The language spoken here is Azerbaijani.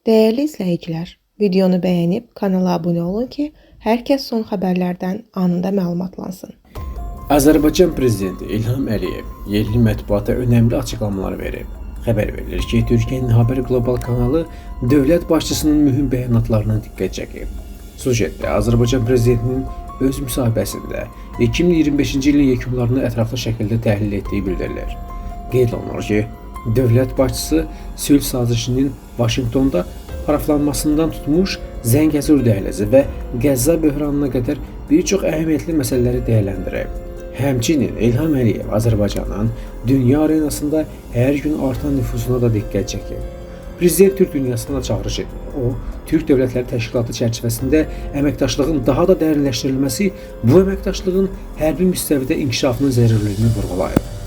Değerli izləyicilər, videonu bəyənib kanala abunə olun ki, hər kəs son xəbərlərdən anında məlumatlansın. Azərbaycan Prezidenti İlham Əliyev yerli mətbuata önəmli açıqlamalar verib. Xəbər verilir ki, Türkiyənin Haber Qlobal kanalı dövlət başçısının mühüm bəyanatlarına diqqət çəkib. Sujetdə Azərbaycan Prezidentinin öz müsahibəsində 2025-ci ilin yekunlarını ətraflı şəkildə təhlil etdiyi bildirilir. Qeyd olunur ki, dövlət başçısı sülh sazişinin Vaşinqtonda paraflanmasından tutmuş Zəngəzur dəhlizi və Qəzza böhranına qədər bir çox əhəmiyyətli məsələləri dəyərləndirib. Həmçinin İlham Əliyev Azərbaycanın dünya arenasında hər gün artan nüfuzuna da diqqət çəkib. Prezident Türk dünyasına da çağırış edir. O, Türk Dövlətləri Təşkilatı çərçivəsində əməkdaşlığın daha da dərinləşdirilməsi, bu əməkdaşlığın hərbi müstəvidə inkişafının zərurluyunu vurğulayıb.